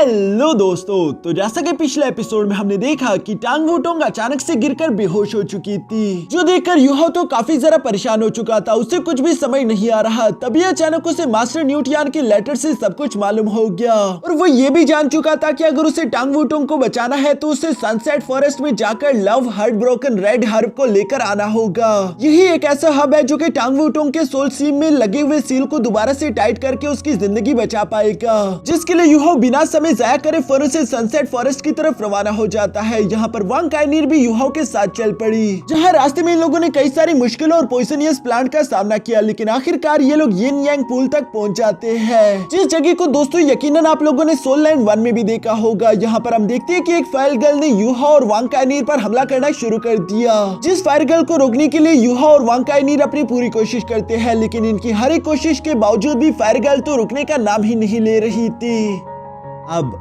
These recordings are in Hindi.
हेलो दोस्तों, तो जैसा कि पिछले एपिसोड में हमने देखा कि टांग वूटोंग अचानक से गिरकर बेहोश हो चुकी थी, जो देखकर यूहो तो काफी ज्यादा परेशान हो चुका था। उसे कुछ भी समझ नहीं आ रहा। तभी अचानक उसे मास्टर न्यूटियान के लेटर से सब कुछ मालूम हो गया और वो ये भी जान चुका था कि अगर उसे टांग वूटोंग को बचाना है तो उसे सनसेट फॉरेस्ट में जाकर love heart broken red herb को लेकर आना होगा। यही एक ऐसा हब है जो कि टांग वूटोंग के सोल सीम में लगे हुए सील को दोबारा से टाइट करके उसकी जिंदगी बचा पाएगा, जिसके लिए यूहो बिना समय जाया करे फौरन से सनसेट फॉरेस्ट की तरफ रवाना हो जाता है। यहाँ पर वांग काइनीर भी यूहो के साथ चल पड़ी, जहाँ रास्ते में इन लोगों ने कई सारी मुश्किलों और पॉइजनियस प्लांट का सामना किया, लेकिन आखिरकार ये लोग यिन यांग पूल तक पहुंच जाते हैं, जिस जगह को दोस्तों यकीनन आप लोगों ने सोल लैंड 1 में भी देखा होगा। यहाँ पर हम देखते हैं कि एक फायर गर्ल ने यूहो और वांग काइनीर पर हमला करना शुरू कर दिया, जिस फायर गर्ल को रोकने के लिए यूहो और वांग काइनीर अपनी पूरी कोशिश करते हैं, लेकिन इनकी हर एक कोशिश के बावजूद भी फायर गर्ल तो रुकने का नाम ही नहीं ले रही थी। अब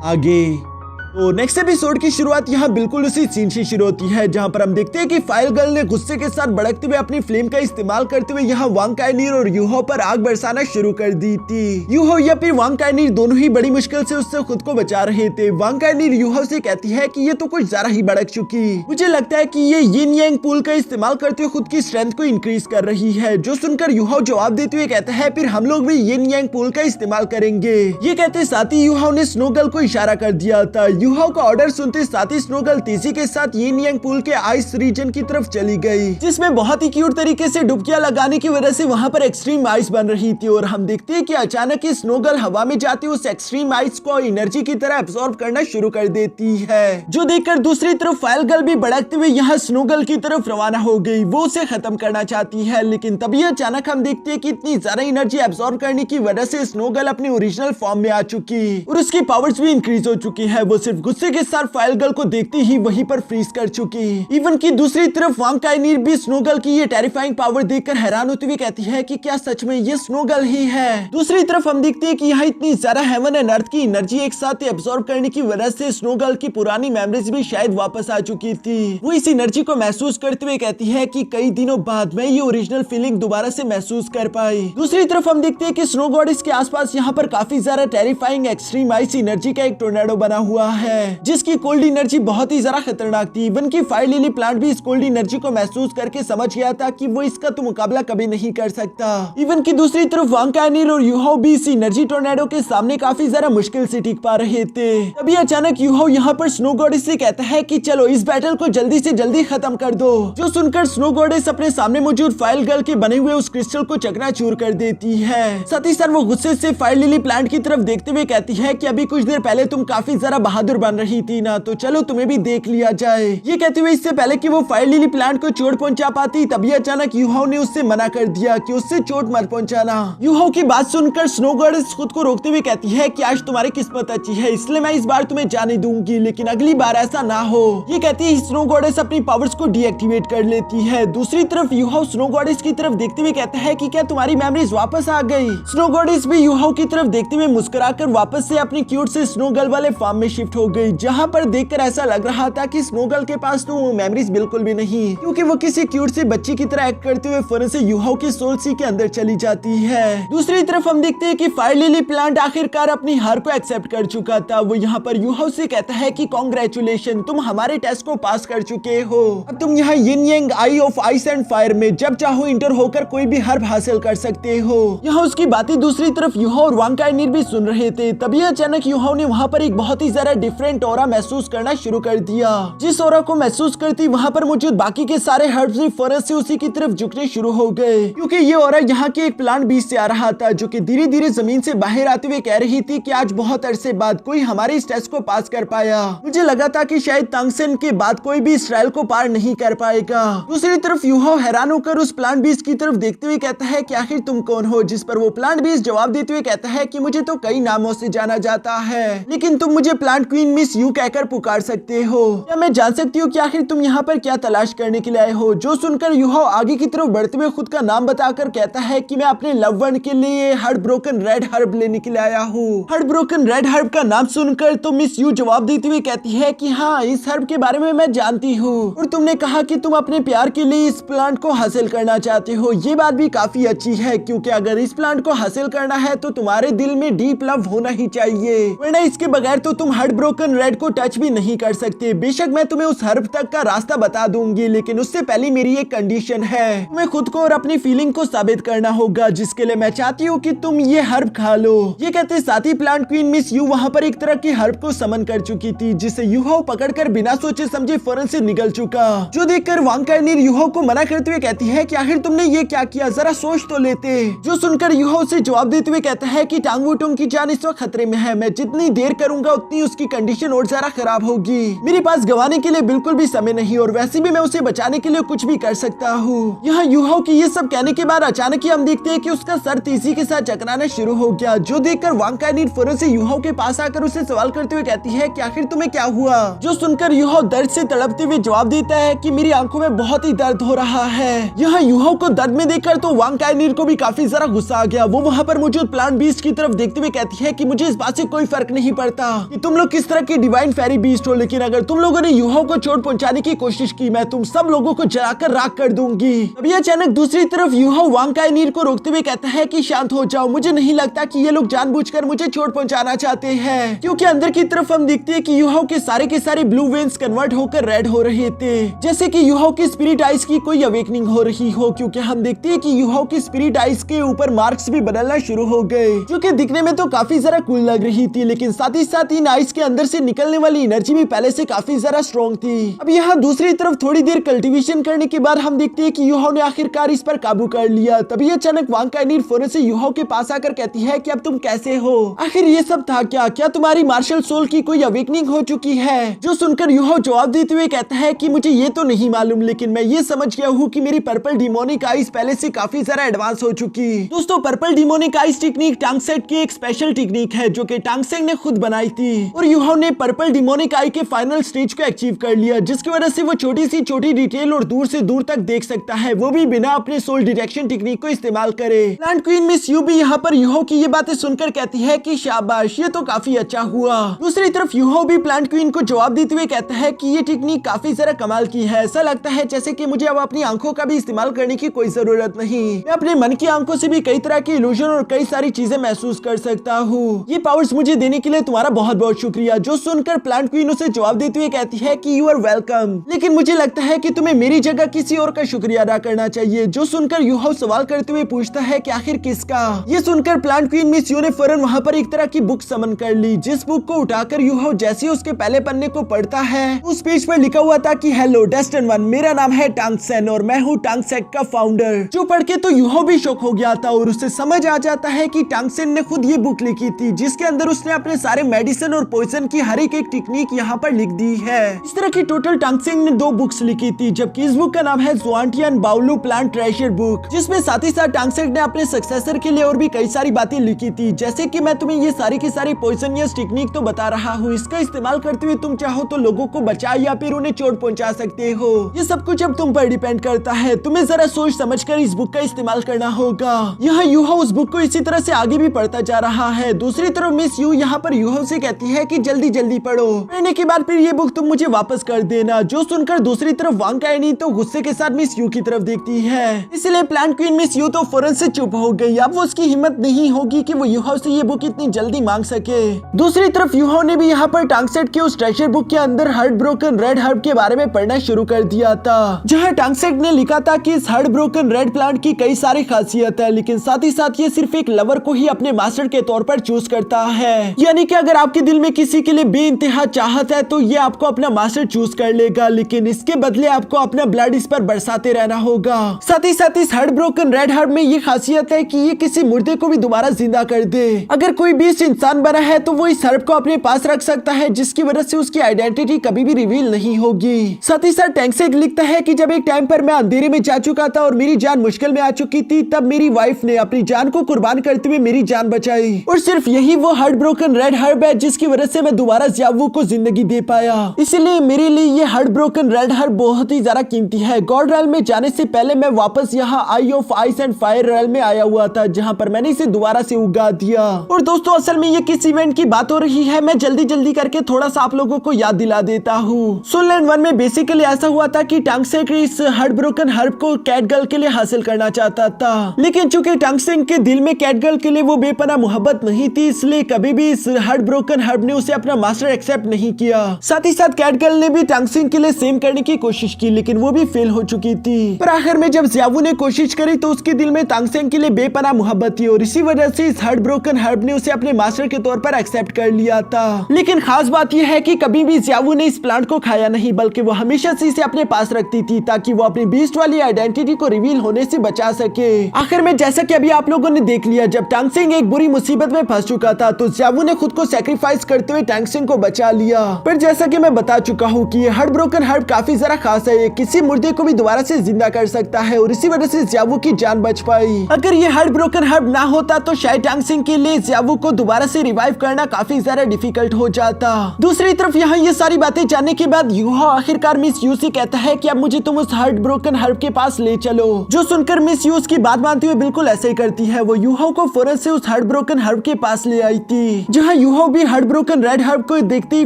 आगे तो नेक्स्ट एपिसोड की शुरुआत यहाँ बिल्कुल उसी सीन से शुरू होती है, जहाँ पर हम देखते हैं कि फायर गर्ल ने गुस्से के साथ भड़कते हुए अपनी फ्लेम का इस्तेमाल करते हुए यहाँ वांग काइनीर और यूहो पर आग बरसाना शुरू कर दी थी। यूहो या फिर वांग काइनीर दोनों ही बड़ी मुश्किल से उससे खुद को बचा रहे थे। वांग काइनीर यूहो से कहती है कि ये तो कुछ ज्यादा ही भड़क चुकी, मुझे लगता है कि ये यिन यांग पूल का इस्तेमाल करते हुए खुद की स्ट्रेंथ को इंक्रीज कर रही है। जो सुनकर यूहो जवाब देते हुए कहता है फिर हम लोग भी यिन यांग पूल का इस्तेमाल करेंगे। ये कहते साथ ही यूहो ने स्नो गर्ल को इशारा कर दिया था। यूहो का ऑर्डर सुनते साथ ही स्नो गर्ल तेजी के साथ यिन यांग पूल के आइस रीजन की तरफ चली गई, जिसमें बहुत ही क्यूट तरीके से डुबकियां लगाने की वजह से वहां पर एक्सट्रीम आइस बन रही थी। और हम देखते हैं कि अचानक ही स्नो गर्ल हवा में जाती उस एक्सट्रीम आइस को एनर्जी की तरह एब्सॉर्ब करना शुरू कर देती है, जो देखकर दूसरी तरफ फायर गर्ल भी भड़कते हुए यहाँ स्नो गर्ल की तरफ रवाना हो गई। वो उसे खत्म करना चाहती है, लेकिन तभी अचानक हम देखते हैं कि इतनी ज्यादा एनर्जी एब्सॉर्ब करने की वजह से स्नो गर्ल अपनी ओरिजिनल फॉर्म में आ चुकी और उसकी पावर्स भी इंक्रीज हो चुकी है। वो सिर्फ गुस्से के साथ फायर गर्ल को देखते ही वहीं पर फ्रीज कर चुकी। इवन की दूसरी तरफ वांग काइनीर भी स्नो गर्ल की ये टेरिफाइंग पावर देखकर हैरान होती हुई कहती है कि क्या सच में ये स्नो गर्ल ही है। दूसरी तरफ हम देखते हैं कि यहाँ इतनी ज्यादा हेवन एंड अर्थ की एनर्जी एक साथ एब्सॉर्ब करने की वजह से स्नो गर्ल की पुरानी मेमोरीज भी शायद वापस आ चुकी थी। वो इस एनर्जी को महसूस करते हुए कहती है कि कई दिनों बाद मैं ये ओरिजिनल फीलिंग दोबारा से महसूस कर पाई। दूसरी तरफ हम देखते हैं कि स्नो गॉडेस के आसपास यहाँ पर काफी ज्यादा टेरिफाइंग एक्सट्रीम आइस एनर्जी का एक टोर्नेडो बना हुआ है, जिसकी कोल्ड एनर्जी बहुत ही ज्यादा खतरनाक थी। इवन की फायर लिली प्लांट भी इस कोल्ड एनर्जी को महसूस करके समझ गया था कि वो इसका तो मुकाबला कभी नहीं कर सकता। इवन की दूसरी तरफ वांग काइनीर और यूहो भी इस एनर्जी टोर्नेडो के सामने काफी ज्यादा मुश्किल से टिक पा रहे थे। तभी अचानक यूहो यहाँ पर स्नो गॉडेस से कहता है कि चलो इस बैटल को जल्दी से जल्दी खत्म कर दो। जो सुनकर स्नो गॉडेस अपने सामने मौजूद फायर गर्ल के बने हुए उस क्रिस्टल को चकनाचूर कर देती है। साथ ही साथ वो गुस्से से फायर लिली प्लांट की तरफ देखते हुए कहती है कि अभी कुछ देर पहले तुम काफी ज्यादा बहादुर बन रही थी ना, तो चलो तुम्हें भी देख लिया जाए। ये कहते हुए इससे पहले कि वो फायर लिली प्लांट को चोट पहुंचा पाती, तभी अचानक यूहो ने उससे मना कर दिया कि उससे चोट मत पहुंचाना। यूहो की बात सुनकर स्नो गॉडेस खुद को रोकते हुए कहती है कि आज तुम्हारी किस्मत अच्छी है, इसलिए मैं इस बार तुम्हें जाने दूंगी, लेकिन अगली बार ऐसा ना हो। ये कहती है स्नो गॉडेस अपनी पावर्स को डीएक्टिवेट कर लेती है। दूसरी तरफ यूहो स्नो गॉडेस की तरफ देखते हुए कहता है कि क्या तुम्हारी मेमोरीज वापस आ गई। स्नो गॉडेस भी यूहो की तरफ देखते हुए मुस्कुराकर वापस से अपनी क्यूट से स्नो गर्ल वाले फॉर्म में शिफ्ट हो गई, जहाँ पर देखकर ऐसा लग रहा था कि स्नो गर्ल के पास तो वो मेमोरीज बिल्कुल भी नहीं, क्योंकि वो किसी क्यूट से बच्ची की तरह एक्ट करते हुए फौरन से यूहो की सोल सी के अंदर चली जाती है। दूसरी तरफ हम देखते हैं कि फायर लिली प्लांट आखिरकार अपनी हार को एक्सेप्ट कर चुका था। वो यहाँ पर यूहो से कहता है कि कांग्रेचुलेशन, तुम हमारे टेस्ट को पास कर चुके हो। अब तुम यहाँ यिन यांग आई ऑफ आइस एंड फायर में जब चाहो इंटर होकर कोई भी हर्ब हासिल कर सकते हो। यहाँ उसकी बातें दूसरी तरफ यूहो और वांग काइनीर भी सुन रहे थे। तभी अचानक यूहो ने वहाँ पर एक बहुत ही ज्यादा डिफरेंट ऑरा महसूस करना शुरू कर दिया। जिस ऑरा को महसूस करती वहाँ पर मौजूद बाकी के सारे हर्ब्स भी फौरन से उसी की तरफ झुकने शुरू हो गए, क्योंकि ये ऑरा यहाँ के एक प्लांट बीज से आ रहा था, जो कि धीरे धीरे जमीन से बाहर आते हुए कह रही थी कि आज बहुत अरसे बाद कोई हमारे इस टेस्ट को पास कर पाया। मुझे लगा था कि शायद तांगसेन के बाद कोई भी इस ट्रायल को पार नहीं कर पाएगा। दूसरी तरफ यूहो हैरान होकर उस प्लांट बीज की तरफ देखते हुए कहता है कि आखिर तुम कौन हो, जिस पर वो प्लांट बीज जवाब देते हुए कहता है कि मुझे तो कई नामों से जाना जाता है, लेकिन तुम मुझे प्लांट क्वीन मिस यू कहकर पुकार सकते हो। क्या मैं जान सकती हूँ कि आखिर तुम यहाँ पर क्या तलाश करने के लिए आए हो? जो सुनकर यूहाओ आगे की तरफ बढ़ते हुए खुद का नाम बताकर कहता है कि मैं अपने लव वन के लिए हार्ट ब्रोकन रेड हर्ब लेने के लिए आया हूँ। हार्ट ब्रोकन रेड हर्ब का नाम सुनकर तो मिस यू जवाब देते हुए कहती है कि हाँ, इस हर्ब के बारे में मैं जानती हूँ और तुमने कहा कि तुम अपने प्यार के लिए इस प्लांट को हासिल करना चाहते हो। ये बात भी काफी अच्छी है, क्योंकि अगर इस प्लांट को हासिल करना है तो तुम्हारे दिल में डीप लव होना ही चाहिए, वरना इसके बगैर तो तुम हार्ट ब्रोकन रेड को टच भी नहीं कर सकते। बेशक मैं तुम्हें उस हर्ब तक का रास्ता बता दूंगी, लेकिन उससे पहले मेरी एक कंडीशन है। तुम्हें खुद को और अपनी फीलिंग को साबित करना होगा, जिसके लिए मैं चाहती हूँ कि तुम ये हर्ब खा लो। ये कहते साथ ही प्लांट क्वीन मिस यू वहाँ पर एक तरह की हर्ब को समन कर चुकी थी, जिसे यूहाओ पकड़कर बिना सोचे समझे फौरन से निकल चुका। जो देखकर वांग काइनिर यूहाओ को मना करते हुए कहती है कि आखिर तुमने ये क्या किया, जरा सोच तो लेते। जो सुनकर यूहाओ से जवाब देते हुए कहता है कि टांग वुटोंग की जान इस वक्त खतरे में है, मैं जितनी देर करूंगा उतनी उसकी कंडीशन और ज्यादा खराब होगी। मेरे पास गंवाने के लिए बिल्कुल भी समय नहीं, और वैसे भी मैं उसे बचाने के लिए कुछ भी कर सकता हूँ। यहाँ यूहाओ की ये सब कहने के बाद अचानक ही हम देखते हैं कि उसका सर तेजी के साथ चकराना शुरू हो गया। जो देखकर वांग काइनिर फौरन से यूहाओ के पास आकर उसे सवाल करते हुए कहती है कि आखिर तुम्हें क्या हुआ? जो सुनकर यूहाओ दर्द से तड़पते हुए जवाब देता है कि मेरी आंखों में बहुत ही दर्द हो रहा है। यहाँ यूहाओ को दर्द में देखकर तो वांग काइनिर को भी काफी जरा गुस्सा आ गया। वो वहाँ पर मौजूद प्लांट बीस्ट की तरफ देखते हुए कहती है कि मुझे इस बात से कोई फर्क नहीं पड़ता कि तुम लोग किस तरह के डिवाइन फेरी बीस्ट हो, लेकिन अगर तुम लोगों ने यूहाओ को चोट पहुंचाने की कोशिश की, मैं तुम सब लोगों को जलाकर राख कर दूंगी। अभी अचानक दूसरी तरफ यूहाओ वांग काइनिर को रोकते हुए कहता है कि शांत हो जाओ, मुझे नहीं लगता कि ये लोग जानबूझकर मुझे चोट पहुंचाना चाहते हैं, क्योंकि अंदर की तरफ हम देखते हैं कि यूहाओ के सारे ब्लू वेन्स कन्वर्ट होकर रेड हो रहे थे, जैसे कि यूहाओ की स्पिरिट आइज की कोई अवेकनिंग हो रही हो। क्योंकि हम देखते हैं कि यूहाओ की स्पिरिट आइज के ऊपर मार्क्स भी बदलना शुरू हो गए, जो कि दिखने में तो काफी जरा कूल लग रही थी, लेकिन साथ ही साथ इन आइज के अंदर से निकलने वाली एनर्जी भी पहले से काफी जरा स्ट्रॉन्ग थी। अब यहाँ दूसरी तरफ थोड़ी देर कल्टीवेशन करने के बाद हम देखते हैं कि यूहाओ ने आखिरकार इस पर काबू कर लिया। तभी अचानक वांग काइनिर फौरन से यूहाओ के पास आकर कहती है कि अब तुम कैसे हो? आखिर ये सब था क्या तुम्हारी मार्शल सोल की कोई अवेकनिंग हो चुकी है? जो सुनकर यूहाओ जवाब देते हुए कहता है कि मुझे ये तो नहीं मालूम, लेकिन मैं ये समझ गया हूँ कि मेरी पर्पल डिमोनिक आइज पहले से काफी जरा एडवांस हो चुकी। दोस्तों, पर्पल डिमोनिक आइज टेक्निक टांगसेट की एक स्पेशल टेक्निक है, जो कि टांगसेट ने खुद बनाई थी, और यूहाओ ने पर्पल डिमोनिक आई के फाइनल स्टेज को अचीव कर लिया, जिसकी वजह से वो छोटी डिटेल और दूर से दूर तक देख सकता है, वो भी बिना अपने सोल डिटेक्शन टेक्निक को इस्तेमाल करे। प्लांट क्वीन मिस यू भी यहाँ पर यूहाओ की ये बातें सुनकर कहती है कि शाबाश, ये तो काफी अच्छा हुआ। दूसरी तरफ यूहाओ भी प्लांट क्वीन को जवाब देते हुए कहता है कि ये टेक्निक काफी जरा कमाल की है। ऐसा लगता है जैसे कि मुझे अब अपनी आंखों का भी इस्तेमाल करने की कोई जरूरत नहीं, मैं अपने मन की आंखों से भी कई तरह के इल्यूजन और कई सारी चीजें महसूस कर सकता हूँ। ये पावर्स मुझे देने के लिए तुम्हारा बहुत बहुत शुक्रिया। जो सुनकर प्लांट क्वीन उसे जवाब देते हुए कहती है कि यू आर वेलकम, लेकिन मुझे लगता है कि तुम्हें मेरी जगह किसी और का शुक्रिया अदा करना चाहिए। जो सुनकर यूहाओ सवाल करते हुए पूछता है कि आखिर किसका? ये सुनकर प्लांट क्वीन मिस यू ने फौरन वहाँ पर एक तरह की बुक समन कर ली, जिस बुक को उठाकर यूहाओ जैसे ही उसके पहले पन्ने को पढ़ता है, उस पेज पर लिखा हुआ था कि हेलो डेस्टिन वन, मेरा नाम है टांगसेन और मैं हूँ टांगसेट का फाउंडर। जो पढ़ के तो यूहाओ भी शॉक हो गया था और उसे समझ आ जाता है कि टांगसेन ने खुद ये बुक लिखी थी, जिसके अंदर उसने अपने सारे मेडिसिन और पॉइजन की हर एक टेक्निक यहाँ पर लिख दी है। इस तरह की टोटल टांगसेन ने 2 बुक्स लिखी थी, जबकि इस बुक का नाम है जुआनटियान बाउलू प्लांट ट्रेजर बुक, जिसमें साथ ही साथ टांगसेट ने अपने सक्सेसर के लिए और भी कई सारी बातें लिखी थी, जैसे कि मैं तुम्हें ये सारी की सारी पॉइजनियस टेक्निक तो बता रहा हूँ, इसका इस्तेमाल करते हुए तुम चाहो तो लोगों को बचा या फिर उन्हें चोट पहुंचा सकते हो। ये सब कुछ अब तुम पर डिपेंड करता है, तुम्हें जरा सोच समझकर इस बुक का इस्तेमाल करना होगा। यहाँ यूहाओ उस बुक को इसी तरह से आगे भी पढ़ता जा रहा है। दूसरी तरफ मिस यू यहाँ पर यूहाओ से कहती है कि जल्दी जल्दी पढ़ो, पढ़ने के बाद फिर ये बुक तुम मुझे वापस कर देना। जो सुनकर दूसरी तरफ वांग काइनिर तो गुस्से के साथ मिस यू की तरफ देखती है, इसलिए प्लांट क्वीन मिस यू तो फौरन से चुप हो गई। अब वो उसकी हिम्मत नहीं होगी कि वो यूहाओ से ये बुक इतनी जल्दी मांग सके। दूसरी तरफ यूहाओ ने भी यहाँ पर टांगसेट के उस ट्रेजर बुक के अंदर हार्ट ब्रोकन रेड हर्ब के बारे में पढ़ना शुरू कर दिया था, जहाँ टांगसेट ने लिखा था कि इस हार्ट ब्रोकन रेड प्लांट की कई सारी खासियत है, लेकिन साथ ही साथ ये सिर्फ एक लवर को ही अपने मास्टर के तौर पर चूज करता है। यानी कि अगर आपके दिल में किसी के लिए बेइंतहा चाहत है तो ये आपको अपना मास्टर चूज कर लेगा, लेकिन इसके बदले आपको अपना ब्लड इस पर बरसाते रहना होगा। साथ ही साथ इस हार्ट ब्रोकन रेड हर्ब में ये खासियत है कि ये किसी मुर्दे को भी दोबारा जिंदा कर दे। अगर कोई भी इस इंसान बना है तो वो इस हर्ब को अपने पास रख सकता है, जिसकी वजह से उसकी आइडेंटिटी कभी भी रिवील नहीं होगी। साथ ही साथ टांगसेट लिखता है कि जब एक टाइम पर मैं अंधेरे में जा चुका था और मेरी जान मुश्किल में आ चुकी थी, तब मेरी वाइफ ने अपनी जान को कुर्बान करते हुए मेरी जान बचाई, और सिर्फ यही वो हार्ट ब्रोकन रेड हर्ब है जिसकी वजह से मैं दोबारा ज़ियावू को जिंदगी दे पाया। इसलिए मेरे लिए ये हार्ट ब्रोकन रेड हर्ब बहुत ही ज्यादा कीमती है। गॉड रॉयल में जाने से पहले मैं वापस यहाँ आई of ice and fire royal में आया हुआ था, जहाँ पर मैंने इसे दोबारा से उगा दिया। और दोस्तों असल में ये किस इवेंट की बात हो रही है, मैं जल्दी जल्दी करके थोड़ा सा आप लोगों को याद दिला देता हूँ। सोलैंड 1 में बेसिकली ऐसा हुआ था कि टंगसेन इस हार्ट ब्रोकन हर्ब को कैट गर्ल के लिए हासिल करना चाहता था, लेकिन चूंकि टंगसेन के दिल में कैट गर्ल के लिए वो बेपनाह मोहब्बत नहीं थी, इसलिए कभी भी इस हार्ट ब्रोकन हर्ब ने उसे अपना मास्टर एक्सेप्ट नहीं किया। साथ ही साथ कैट गर्ल ने भी टंगसेन के लिए सेम करने की कोशिश की, लेकिन वो भी फेल हो चुकी थी। पर आखिर में जब ज़ियावू ने कोशिश करी तो उसके दिल में टंगसेन के लिए बेपनाह मोहब्बत थी और इसी वजह से इस हार्ट ब्रोकन हर्ब ने उसे अपने मास्टर के तौर पर एक्सेप्ट कर लिया था। लेकिन खास बात यह है कि कभी भी ज़ियावू ने इस प्लांट को खाया नहीं, बल्कि वो हमेशा से इसे अपने पास रखती थी ताकि वो अपनी बीस्ट वाली आइडेंटिटी को रिवील होने से बचा सके। आखिर में जैसा कि अभी आप लोगों ने देख लिया, जब टंगसेन एक बुरी मुसीबत में फंस चुका था तो ज़ियावू ने खुद को सैक्रिफाइस करते हुए टंगसेन को बचा लिया। पर जैसा कि मैं बता चुका हूँ कि ये हार्ट ब्रोकन हर्ब काफी जरा खास है, ये किसी मुर्दे को भी दोबारा से जिंदा कर सकता है और इसी वजह से ज़ियावू की जान बच पाई। अगर ये हार्ट ब्रोकन हर्ब ना होता तो शायद टंगसेन के लिए ज़ियावू को दोबारा से रिवाइव करना काफी ज्यादा डिफिकल्ट हो जाता। दूसरी तरफ यहाँ ये सारी बातें जानने के बाद यूहो आखिरकार मिस यू से कहता है कि अब मुझे तुम उस हार्ट ब्रोकन हर्ब के पास ले चलो, जो सुनकर मिस यू उसकी बात मानते हुए बिल्कुल ऐसे ही करती है। वो यूहो को फौरन से उस हार्ट ब्रोकन हर्ब के पास ले आई थी, जहाँ यूहो भी हार्ट ब्रोकन रेड हर्ब को देखते ही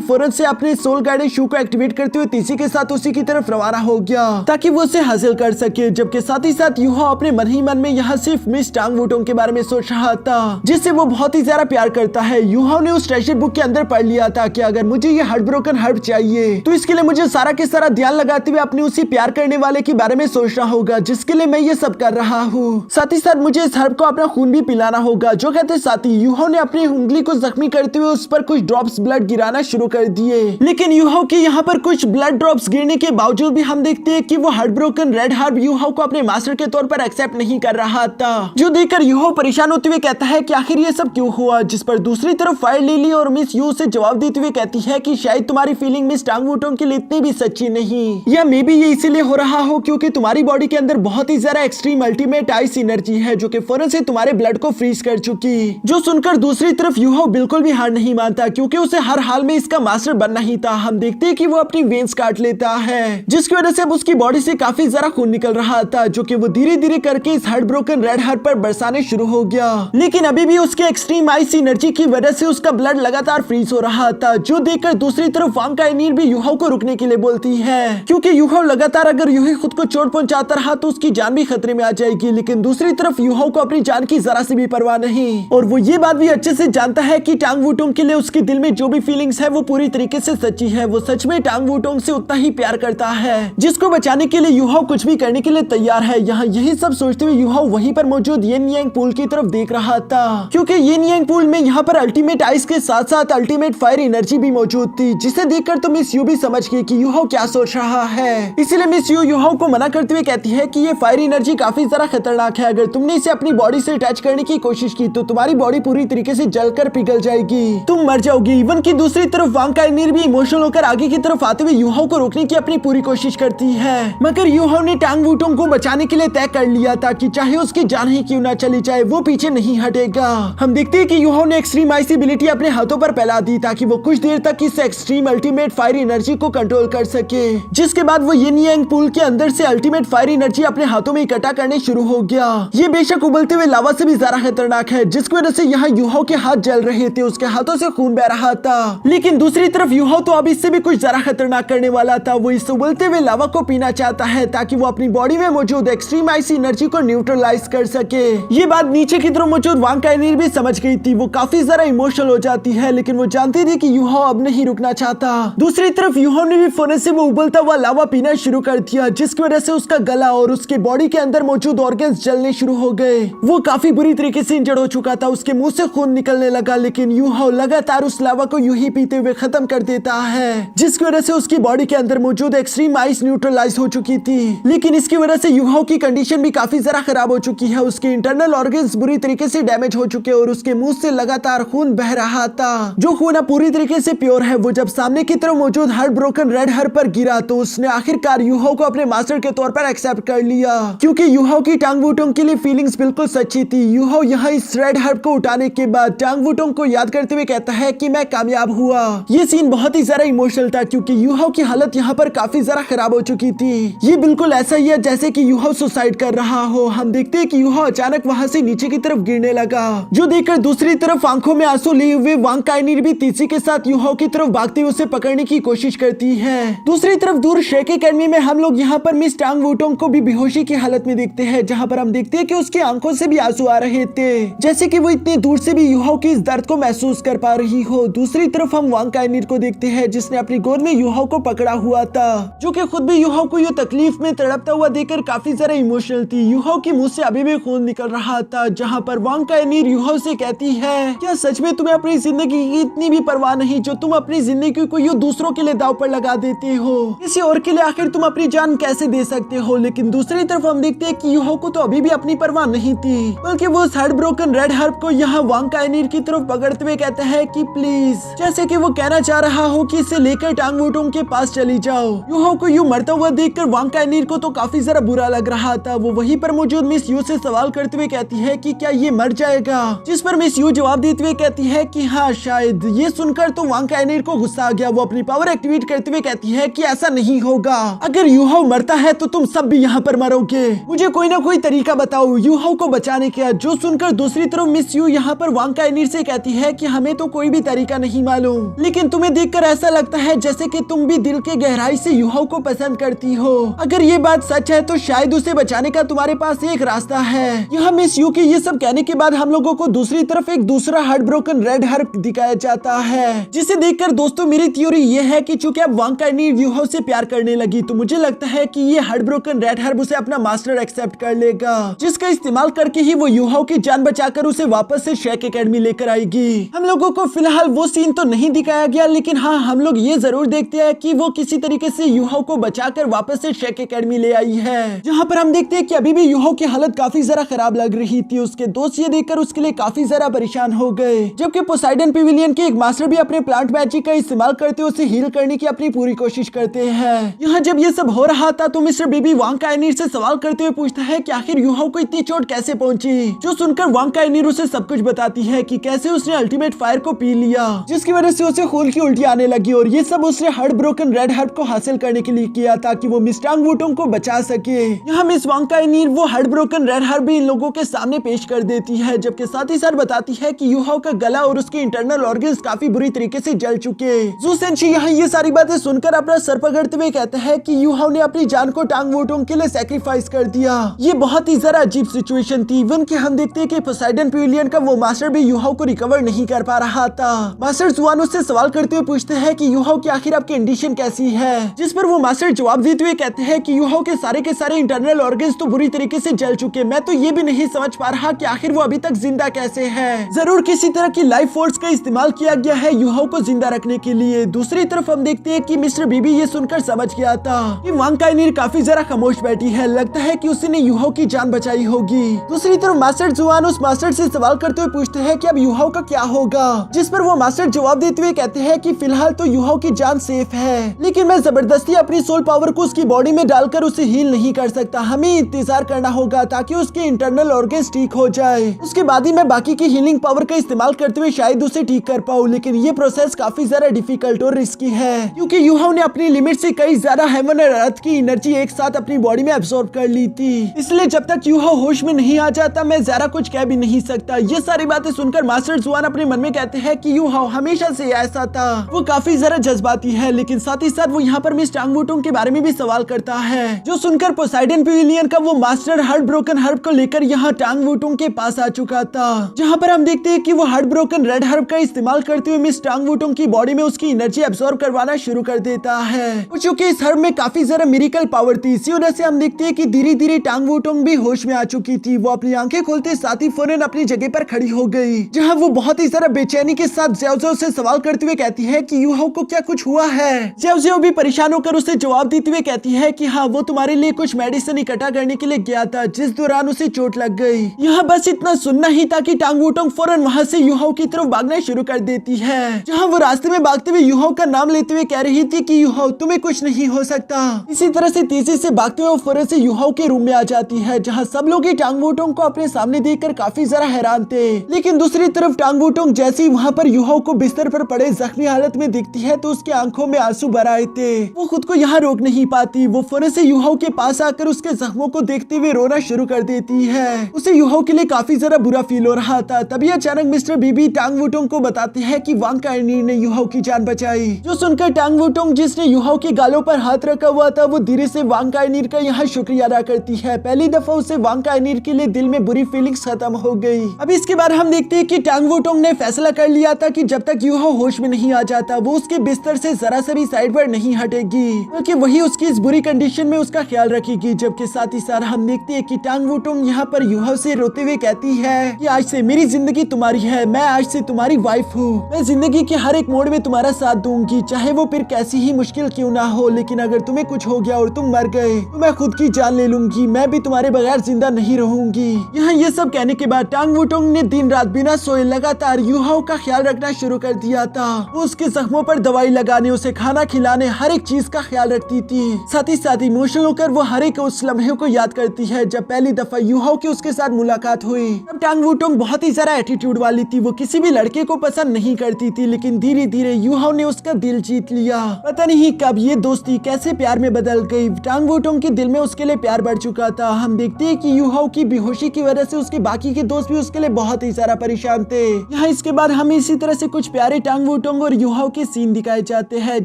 फौरन से अपने सोल गाइडेड शू को एक्टिवेट करते हुए तीसी के साथ उसी की तरफ रवाना हो गया ताकि वो उसे हासिल कर सके। जबकि साथ ही साथ यूहो अपने मन ही मन में यहाँ सिर्फ मिस टांग वुटोंग के बारे में सोच रहा था, जिससे वो बहुत ही ज्यादा प्यार करता है। यूहो ने उस ट्रेजर बुक के अंदर पढ़ लिया था कि अगर मुझे ये हार्ट ब्रोकन हर्ब चाहिए तो इसके लिए मुझे सारा के सारा ध्यान लगाते हुए अपने उसी प्यार करने वाले के बारे में सोचना होगा, जिसके लिए मैं ये सब कर रहा हूँ। साथ ही साथ मुझे इस हर्ब को अपना खून भी पिलाना होगा। जो कहते साथी यूहो ने अपनी उंगली को जख्मी करते हुए उस पर कुछ ड्रॉप्स ब्लड गिराना शुरू कर दिए, लेकिन यूहो के यहाँ पर कुछ ब्लड ड्रॉप्स गिरने के बावजूद भी हम देखते हैं कि वो हार्ट ब्रोकन रेड हर्ब यूहो को अपने मास्टर के तौर पर एक्सेप्ट नहीं कर रहा था, जो देखकर यूहो परेशान होते हुए कहता है कि आखिर ये सब क्यों हुआ। जिस पर दूसरी तरफ फायर लिली और मिस यू से जवाब देते हुए कहती है कि शायद तुम्हारी फीलिंग मिस टांग वुटोंग के लिए इतनी भी सच्ची नहीं, या मे बी ये इसीलिए हो रहा हो क्योंकि तुम्हारी बॉडी के अंदर बहुत ही ज्यादा एक्सट्रीम अल्टीमेट आइस एनर्जी है जो कि फौरन से तुम्हारे ब्लड को फ्रीज कर चुकी। जो सुनकर दूसरी तरफ यूहो बिल्कुल भी हार नहीं मानता क्योंकि उसे हर हाल में इसका मास्टर बनना ही था। हम देखते हैं कि वो अपनी वेन्स काट लेता है, जिसकी वजह से अब उसकी बॉडी से काफी ज्यादा खून निकल रहा था, जो कि वो धीरे धीरे करके इस हार्ट ब्रोकन रेड हर्ब पर बरसाने शुरू हो गया। लेकिन अभी भी उसके एक्सट्रीम आइस एनर्जी की वजह से उसका ब्लड लगातार फ्रीज हो रहा था, जो देखकर दूसरी तरफ वांग काइनीर भी यूहो को रुकने के लिए बोलती है, क्योंकि यूहो लगातार अगर यूं ही खुद को चोट पहुंचाता रहा तो उसकी जान भी खतरे में आ जाएगी। लेकिन दूसरी तरफ यूहो को अपनी जान की जरा सी भी परवाह नहीं, और वो ये बात भी अच्छे से जानता है कि टांग वुटोंग के लिए उसके दिल में जो भी फीलिंग्स है वो पूरी तरीके से सच्ची है। वो सच में टांग वुटोंग से उतना ही प्यार करता है, जिसको बचाने के लिए यूहो कुछ भी करने के लिए तैयार है। यहाँ यही सब सोचते हुए यूहो वहीं पर मौजूद येन यांग पूल की तरफ देख रहा था, क्योंकि येन यांग पूल में यहाँ पर अल्टीमेट आइस के साथ साथ अल्टीमेट फायर एनर्जी भी मौजूद थी, जिसे देखकर तो मिस यू भी समझ गई कि यूहो क्या सोच रहा है। इसीलिए मिस यू यूहो को मना करते हुए कहती है कि ये फायर एनर्जी काफी ज्यादा खतरनाक है, अगर तुमने इसे अपनी बॉडी से अटैच करने की कोशिश की तो तुम्हारी बॉडी पूरी तरीके से जलकर पिघल जाएगी, तुम मर जाओगी। इवन की दूसरी तरफ वांग काइनीर भी इमोशनल होकर आगे की तरफ आते हुए यूहो को रोकने की अपनी पूरी कोशिश करती है, मगर यूहो ने टांग वुटोंग को बचाने के लिए तय कर लिया था कि चाहे उसकी जान ही क्यों ना चली जाए वो पीछे नहीं हटेगा। हम देखते हैं कि यूहो ने एक्सट्रीम आइस एबिलिटी अपने हाथों पर फैला दी ताकि वो कुछ देर तक इस एक्सट्रीम अल्टीमेट फायर एनर्जी को कंट्रोल कर सके, जिसके बाद वो येन यांग पूल के अंदर से अल्टीमेट फायर एनर्जी अपने हाथों में इकट्ठा करने शुरू हो गया। ये बेशक उबलते हुए लावा से भी ज्यादा खतरनाक है, जिसकी वजह से यहाँ यूहो के हाथ जल रहे थे, उसके हाथों से खून बह रहा था। लेकिन दूसरी तरफ यूहो तो अब इससे भी कुछ ज्यादा खतरनाक करने वाला था। वो इस उबलते हुए लावा को पीना चाहता है ताकि वो अपनी बॉडी में मौजूद एक्सट्रीम आइस एनर्जी को न्यूट्रलाइज कर सके। ये बात नीचे की तरफ मौजूद वांग काइनीर भी समझ गई थी। वो काफी ज्यादा इमोशनल हो जाती है, लेकिन वो जानती थी कि यूहो अब नहीं रुकना चाहता। दूसरी तरफ यूहो ने भी फौरन से वो उबलता हुआ लावा पीना शुरू कर दिया, जिसकी वजह से उसका गला और उसके बॉडी के अंदर मौजूद ऑर्गन्स जलने शुरू हो गए। वो काफी बुरी तरीके से इंजर्ड हो चुका था, उसके मुंह से खून निकलने लगा, लेकिन यूहो लगातार उस लावा को यूं ही पीते हुए खत्म कर देता है, जिसकी वजह से उसकी बॉडी के अंदर मौजूद एक्सट्रीम आइस न्यूट्रलाइज हो चुकी थी। लेकिन इसकी वजह से यूहो की कंडीशन भी काफी ज्यादा खराब हो चुकी है, उसके इंटरनल ऑर्गन्स बुरी तरीके से डैमेज हो चुके और उसके मुंह से लगातार खून बह रहा था, जो खून अब पूरी तरीके से प्योर है। वो जब सामने की तरफ मौजूद हार्ट ब्रोकन रेड हर्ब पर गिरा तो उसने आखिरकार यूहो को अपने मास्टर के तौर पर एक्सेप्ट कर लिया, क्योंकि यूहो की टांग वुटोंग के लिए फीलिंग्स बिल्कुल सच्ची थी। यूहो यहाँ इस रेड हर्ब को उठाने के बाद टांग वुटोंग को याद करते हुए कहता है कि मैं कामयाब हुआ। ये सीन बहुत ही ज्यादा इमोशनल था क्योंकि यूहाओ की हालत यहाँ पर काफी ज्यादा खराब हो चुकी थी। ये बिल्कुल ऐसा ही है जैसे कि यूहाओ सुसाइड कर रहा हो। हम देखते हैं कि यूहाओ अचानक वहाँ से नीचे की तरफ गिरने लगा, जो देखकर दूसरी तरफ आंखों में आंसू लिए हुए वांग काइनिर भी तीसी के साथ यूहाओ की तरफ भागते हुए उसे पकड़ने की कोशिश करती है। दूसरी तरफ दूर शेक एकेडमी में हम लोग यहाँ पर मिस टांग वुटोंग को भी बेहोशी की हालत में देखते हैं, जहाँ पर हम देखते हैं कि उसकी आंखों से भी आंसू आ रहे थे, जैसे कि वो इतनी दूर से भी यूहाओ की इस दर्द को महसूस कर पा रही हो। दूसरी तरफ हम वांग काइनिर को देखते हैं जिसने अपनी गोद में यूहाओ को पकड़ा हुआ था, जो कि खुद भी यूहाओ को ये तकलीफ में तड़पता हुआ देखकर काफी ज्यादा इमोशनल थी। यूहाओ की मुंह से अभी भी खून निकल रहा था, जहाँ पर वांग काइनिर यूहाओ से कहती है, क्या सच में तुम्हें अपनी जिंदगी की इतनी भी परवाह नहीं जो तुम अपनी जिंदगी को यूं दूसरों के लिए दांव पर लगा देते हो? किसी और के लिए आखिर तुम अपनी जान कैसे दे सकते हो? लेकिन दूसरी तरफ हम देखते हैं कि यूहाओ को तो अभी भी अपनी परवाह नहीं थी, बल्कि वो हार्ट ब्रोकन रेड हर्ब को यहाँ वांग काइनिर की तरफ पकड़ते हुए कहते हैं कि प्लीज, जैसे कि वो कहना चाह रहा हो कि इसे लेकर टांग वुटोंग के पास चली जाओ। यूहाओ को यूं मरता हुआ देखकर वांग काइनिर को तो काफी जरा बुरा लग रहा था। वो वहीं पर मौजूद मिस यू से सवाल करते हुए कहती है कि क्या ये मर जाएगा, जिस पर मिस यू जवाब देते हुए कहती है कि हाँ शायद। ये सुनकर तो वांग काइनिर को गुस्सा आ गया। वो अपनी पावर एक्टिवेट करते हुए कहती है कि ऐसा नहीं होगा, अगर यूहाओ मरता है तो तुम सब भी यहाँ पर मरोगे, मुझे कोई ना कोई तरीका बताओ यूहाओ को बचाने का। जो सुनकर दूसरी तरफ मिस यू यहाँ पर वांग काइनिर से कहती है कि हमें तो कोई भी तरीका नहीं मालूम, लेकिन तुम्हें देखकर ऐसा लगता है जैसे कि तुम भी दिल के गहराई से यूहाओ को पसंद करती हो। अगर ये बात सच है तो शायद उसे बचाने का तुम्हारे पास एक रास्ता है। यहाँ मिस यू के ये सब कहने के बाद हम लोगों को दूसरी तरफ एक दूसरा हार्ट ब्रोकन रेड हर्ब दिखाया जाता है, जिसे देखकर दोस्तों मेरी थ्योरी ये है कि चूंकि अब वांग काइनिर यूहाओ से प्यार करने लगी तो मुझे लगता है कि ये हार्ट ब्रोकन रेड हर्ब उसे अपना मास्टर एक्सेप्ट कर लेगा, जिसका इस्तेमाल करके ही वो यूहाओ की जान बचाकर उसे वापस से शेक एकेडमी लेकर आएगी। हम लोगों को फिलहाल वो सीन तो नहीं दिखाया गया, लेकिन हाँ हम लोग ये जरूर देखते हैं कि वो किसी तरीके से यूहाओ को बचाकर वापस से शेक एकेडमी ले आई है, जहाँ पर हम देखते हैं कि अभी भी यूहाओ की हालत काफी जरा खराब लग रही थी। उसके दोस्त ये देखकर उसके लिए काफी जरा परेशान हो गए, जबकि पोसाइडन पेविलियन के एक मास्टर भी अपने प्लांट मैजिक का इस्तेमाल करते उसे हील करने की अपनी पूरी कोशिश करते हैं। यहाँ जब ये सब हो रहा था तो मिस्टर बेबी वांग काइनिर से सवाल करते हुए पूछता है कि आखिर यूहाओ को इतनी चोट कैसे पहुंची, जो सुनकर वांग काइनिर उसे सब कुछ बताती है कि कैसे उसने अल्टीमेट फायर को पी लिया, जिसकी वजह से उसे खून की उल्टी आने लगी, और ये सब उसने हार्ट ब्रोकन रेड हर्ब को हासिल करने के लिए किया ताकि वो मिस टांग वुटोंग को बचा सके। यहाँ मिस वांग काइनिर वो हार्ट ब्रोकन रेड हर्ब भी इन लोगों के सामने पेश कर देती है, जबकि साथ ही साथ बताती है कि यूहाओ का गला और उसके इंटरनल ऑर्गन्स काफी बुरी तरीके से जल चुके। जू सेंशी यहाँ ये सारी बातें सुनकर अपना सर पकड़ते हुए कहता है कि यूहाओ ने अपनी जान को टांग वुटोंग के लिए सैक्रिफाइस कर दिया। ये बहुत ही जरा अजीब सिचुएशन थी। इवन कि हम देखते हैं कि पोसाइडन पेविलियन का वो मास्टर भी यूहाओ को रिकवर नहीं कर पा रहा था। मास्टर जुआन उससे सवाल करते हुए पूछते हैं कि यूहाओ की आखिर आपकी कंडीशन कैसी है, जिस पर वो मास्टर जवाब देते हुए कहते हैं कि यूहाओ के सारे इंटरनल ऑर्गन्स तो बुरी तरीके से जल चुके, मैं तो ये भी नहीं समझ पा रहा कि आखिर वो अभी तक जिंदा कैसे है। जरूर किसी तरह की लाइफ फोर्स का इस्तेमाल किया गया है यूहाओ को जिंदा रखने के लिए। दूसरी तरफ हम देखते हैं कि मिस्टर बीबी ये सुनकर समझ गया था कि वांग काइनिर काफी जरा खामोश बैठी है, लगता है कि उसने यूहाओ की जान बचाई होगी। दूसरी तरफ मास्टर जुआन उस मास्टर से सवाल करते हुए पूछते हैं कि अब यूहाओ का क्या होगा, जिस पर वो मास्टर जवाब देते हुए कहते हैं कि फिलहाल तो यूहाओ की जान सेफ है, लेकिन मैं जबरदस्ती अपनी सोल पावर को उसकी बॉडी में डालकर उसे हील नहीं कर सकता। हमें इंतजार करना होगा ताकि उसके इंटरनल ऑर्गन्स ठीक हो जाए, उसके बाद ही मैं बाकी की हीलिंग पावर का इस्तेमाल करते हुए शायद उसे ठीक कर पाऊँ। लेकिन ये प्रोसेस काफी ज्यादा डिफिकल्ट और रिस्की है, क्योंकि यूहाओ ने अपनी लिमिट से कई ज्यादा हेवन और अर्थ की एनर्जी एक साथ अपनी बॉडी में एब्सॉर्ब कर ली थी। इसलिए जब तक यूहाओ होश में नहीं आ जाता मैं ज्यादा कुछ कह भी नहीं सकता। ये सारी बातें सुनकर मास्टर जुआन अपने मन में कहते हैं कि यूहाओ हमेशा से ऐसा था। वो काफी जरा जज्बाती है, लेकिन साथ ही साथ वो यहाँ पर मिस टांग वुटोंग के बारे में भी सवाल करता है, जो सुनकर पोसाइडन पेविलियन का वो मास्टर हार्ट ब्रोकन हर्ब को लेकर यहाँ टांग वुटोंग के पास आ चुका था, जहाँ पर हम देखते हैं कि वो हार्ट ब्रोकन रेड हर्ब का इस्तेमाल करते हुए मिस टांग वुटोंग की बॉडी में उसकी एनर्जी एब्सॉर्ब करवाना शुरू कर देता है। क्योंकि इस हर्ब में काफी जरा मिरेकल पावर थी, इसी वजह से हम देखते हैं कि धीरे धीरे टांग वुटोंग भी होश में आ चुकी थी। वो अपनी आंखें खोलते साथ ही फौरन अपनी जगह पर खड़ी हो गई, जहाँ वो बहुत ही जरा बेचैनी के साथ ज़ेओ से सवाल करते हुए कहती है कि यूहाओ को क्या कुछ हुआ है। ज़ेओ भी परेशान होकर उसे जवाब देते हुए कहती है कि हाँ वो तुम्हारे लिए कुछ मेडिसिन इकट्ठा करने के लिए गया था, जिस दौरान उसे चोट लग गई। यहाँ बस इतना सुनना ही था कि टांग वुटोंग फौरन वहाँ से यूहाओ की तरफ भागना शुरू कर देती है, जहाँ वो रास्ते में भागते हुए यूहाओ का नाम लेते हुए कह रही थी कि यूहाओ तुम्हें कुछ नहीं हो सकता। इसी तरह से तेजी से भागते हुए फौरन से यूहाओ के रूम में आ जाती है, जहाँ सब लोग ही टांग वुटोंग को अपने सामने देखकर काफी जरा हैरान थे। लेकिन दूसरी तरफ टांग वुटोंग जैसे ही वहाँ पर यूहाओ युहाओ को बिस्तर पर पड़े जख्मी हालत में दिखती है तो उसकी आंखों में आंसू भर आए थे। वो खुद को यहाँ रोक नहीं पाती। वो फौरन से युहाओ के पास आकर उसके जख्मों को देखते हुए रोना शुरू कर देती है। उसे युहाओ के लिए काफी ज्यादा बुरा फील हो रहा था। तभी अचानक मिस्टर बीबी टांग वुटोंग को बताते हैं कि वांग काइनीर ने युहाओ की जान बचाई। जो सुनकर टांग वुटोंग, जिसने युहाओ के गालों पर हाथ रखा हुआ था, वो धीरे से वांग काइनीर का यहाँ शुक्रिया अदा करती है। पहली दफा उसे वांग काइनीर के लिए दिल में बुरी फीलिंग्स खत्म हो गई। अब इसके बाद हम देखते हैं कि टांग वुटोंग ने फैसला कर लिया था कि जब तक युहाओ होश में नहीं आ जाता वो उसके बिस्तर से जरा सा भी साइड पर नहीं हटेगी, क्योंकि वही उसकी इस बुरी कंडीशन में उसका ख्याल रखेगी। जबकि साथ ही साथ हम देखते हैं कि टांग वुटोंग यहाँ पर युहाओ से रोते हुए कहती है कि आज से मेरी जिंदगी तुम्हारी है, मैं आज से तुम्हारी वाइफ हूँ। मैं जिंदगी के हर एक मोड़ में तुम्हारा साथ दूंगी, चाहे वो फिर कैसी ही मुश्किल क्यों ना हो। लेकिन अगर तुम्हें कुछ हो गया और तुम मर गए तो मैं खुद की जान ले लूंगी, मैं भी तुम्हारे बगैर जिंदा नहीं रहूंगी। यहाँ ये सब कहने के बाद टांग वुटोंग ने दिन रात बिना सोए लगातार युहाओ का ख्याल रखना शुरू कर दिया था। वो उसके जख्मों पर दवाई लगाने, उसे खाना खिलाने, हर एक चीज का ख्याल रखती थी। साथ ही साथ इमोशनल होकर वो हर एक उस लम्हे को याद करती है जब पहली दफा युहाओ की उसके साथ मुलाकात हुई। तब टांग वुटोंग बहुत ही ज्यादा एटीट्यूड वाली थी। वो किसी भी लड़के को पसंद नहीं करती थी, लेकिन धीरे धीरे युहाओ ने उसका दिल जीत लिया। पता नहीं कब ये दोस्ती कैसे प्यार में बदल गई। टांग वुटोंग के दिल में उसके लिए प्यार बढ़ चुका था। हम देखते हैं कि युहाओ की बेहोशी की वजह से उसके बाकी के दोस्त भी उसके लिए बहुत ही ज्यादा परेशान थे। यहाँ इसके बाद हमें इसी तरह से कुछ प्यारे टांग वुटोंग और युहाओ के सीन दिखाए जाते हैं,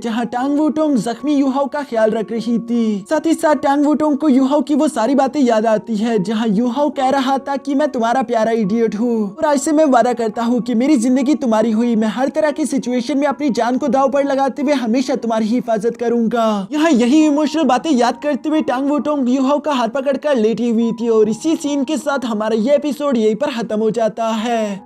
जहाँ टांग वुटोंग जख्मी युहाओ का ख्याल रख रही थी। साथ ही साथ टांग वुटोंग को युहाओ की वो सारी बातें याद आती है, जहाँ युहाओ कह रहा था कि मैं तुम्हारा प्यारा इडियट हूँ और आज से मैं वादा करता हूँ कि मेरी जिंदगी तुम्हारी हुई। मैं हर तरह की सिचुएशन में अपनी जान को दांव पर लगाते हुए हमेशा तुम्हारी हिफाजत करूंगा। यहाँ यही इमोशनल बातें याद करते हुए टांग वुटोंग युहाओ का हाथ पकड़कर लेटी हुई थी। और इसी सीन के साथ हमारा ये एपिसोड यहीं पर खत्म हो जाता है।